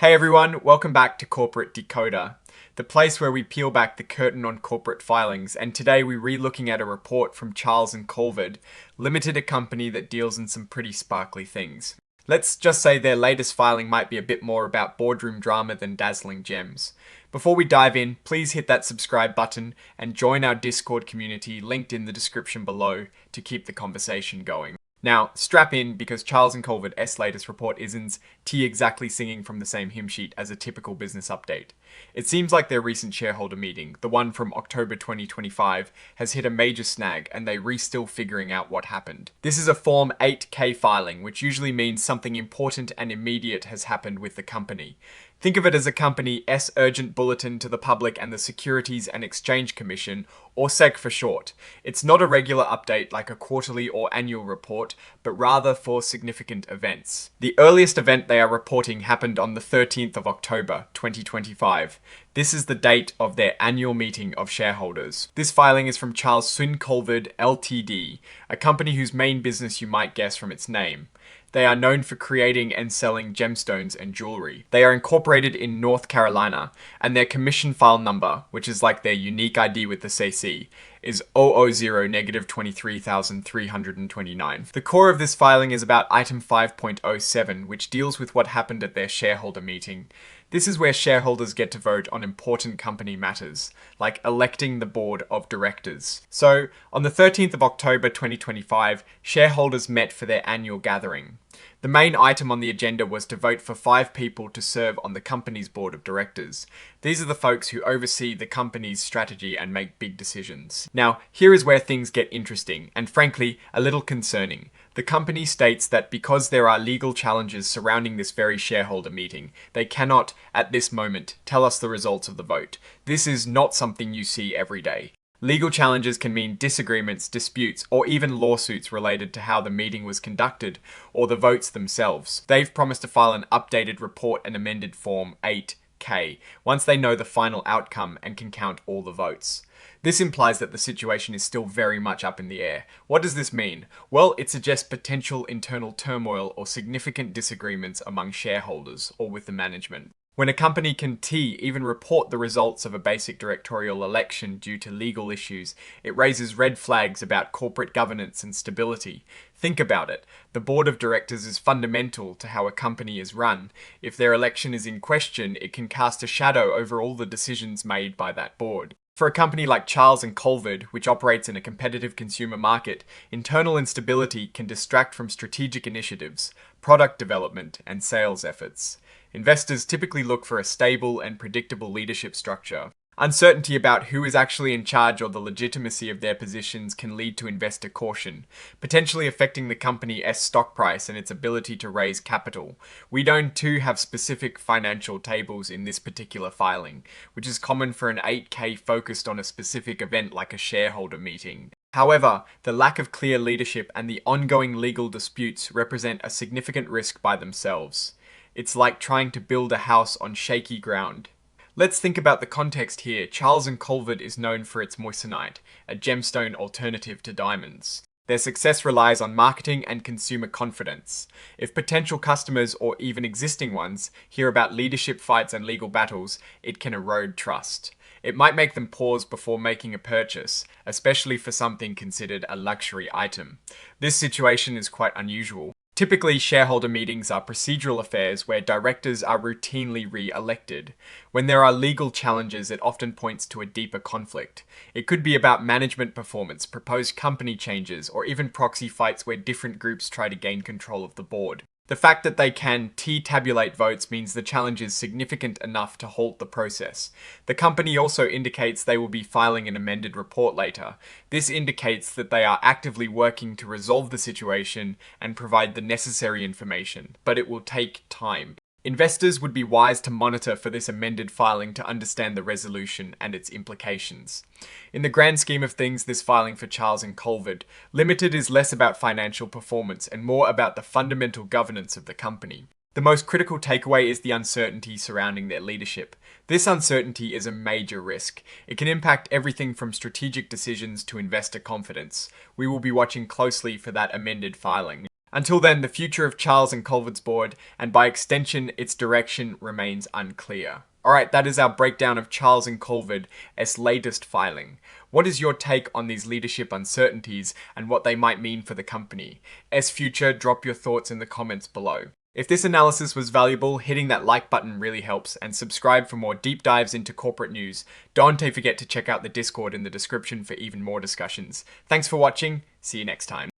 Hey everyone, welcome back to Corporate Decoder, the place where we peel back the curtain on corporate filings, and today we're re-looking at a report from Charles and Colvard, Limited, a company that deals in some pretty sparkly things. Let's just say their latest filing might be a bit more about boardroom drama than dazzling gems. Before we dive in, please hit that subscribe button and join our Discord community linked in the description below to keep the conversation going. Now, strap in because Charles and Colvard's latest report isn't exactly singing from the same hymn sheet as a typical business update. It seems like their recent shareholder meeting, the one from October 2025, has hit a major snag and they're still figuring out what happened. This is a Form 8K filing, which usually means something important and immediate has happened with the company. Think of it as a company's urgent bulletin to the public and the Securities and Exchange Commission, or SEC for short. It's not a regular update like a quarterly or annual report, but rather for significant events. The earliest event they are reporting happened on the 13th of October, 2025. This is the date of their annual meeting of shareholders. This filing is from Charles Swin Colvard Ltd, a company whose main business you might guess from its name. They are known for creating and selling gemstones and jewelry. They are incorporated in North Carolina, and their commission file number, which is like their unique ID with the CC, is 000-23329. The core of this filing is about item 5.07, which deals with what happened at their shareholder meeting. This is where shareholders get to vote on important company matters, like electing the board of directors. So, on the 13th of October 2025, shareholders met for their annual gathering. The main item on the agenda was to vote for 5 people to serve on the company's board of directors. These are the folks who oversee the company's strategy and make big decisions. Now, here is where things get interesting, and frankly, a little concerning. The company states that because there are legal challenges surrounding this very shareholder meeting, they cannot, at this moment, tell us the results of the vote. This is not something you see every day. Legal challenges can mean disagreements, disputes, or even lawsuits related to how the meeting was conducted or the votes themselves. They've promised to file an updated report and amended Form 8K once they know the final outcome and can count all the votes. This implies that the situation is still very much up in the air. What does this mean? Well, it suggests potential internal turmoil or significant disagreements among shareholders or with the management. When a company can even report the results of a basic directorial election due to legal issues, it raises red flags about corporate governance and stability. Think about it. The board of directors is fundamental to how a company is run. If their election is in question, it can cast a shadow over all the decisions made by that board. For a company like Charles and Colvard, which operates in a competitive consumer market, internal instability can distract from strategic initiatives, product development, and sales efforts. Investors typically look for a stable and predictable leadership structure. Uncertainty about who is actually in charge or the legitimacy of their positions can lead to investor caution, potentially affecting the company's stock price and its ability to raise capital. We don't too have specific financial tables in this particular filing, which is common for an 8K focused on a specific event like a shareholder meeting. However, the lack of clear leadership and the ongoing legal disputes represent a significant risk by themselves. It's like trying to build a house on shaky ground. Let's think about the context here. Charles and Colvard is known for its moissanite, a gemstone alternative to diamonds. Their success relies on marketing and consumer confidence. If potential customers or even existing ones hear about leadership fights and legal battles, it can erode trust. It might make them pause before making a purchase, especially for something considered a luxury item. This situation is quite unusual. Typically, shareholder meetings are procedural affairs where directors are routinely re-elected. When there are legal challenges, it often points to a deeper conflict. It could be about management performance, proposed company changes, or even proxy fights where different groups try to gain control of the board. The fact that they can tabulate votes means the challenge is significant enough to halt the process. The company also indicates they will be filing an amended report later. This indicates that they are actively working to resolve the situation and provide the necessary information, but it will take time. Investors would be wise to monitor for this amended filing to understand the resolution and its implications. In the grand scheme of things, this filing for Charles and Colvard Limited is less about financial performance and more about the fundamental governance of the company. The most critical takeaway is the uncertainty surrounding their leadership. This uncertainty is a major risk. It can impact everything from strategic decisions to investor confidence. We will be watching closely for that amended filing. Until then, the future of Charles and Colvard's board, and by extension, its direction, remains unclear. Alright, that is our breakdown of Charles and Colvard's latest filing. What is your take on these leadership uncertainties and what they might mean for the company? Future, drop your thoughts in the comments below. If this analysis was valuable, hitting that like button really helps, and subscribe for more deep dives into corporate news. Don't forget to check out the Discord in the description for even more discussions. Thanks for watching, see you next time.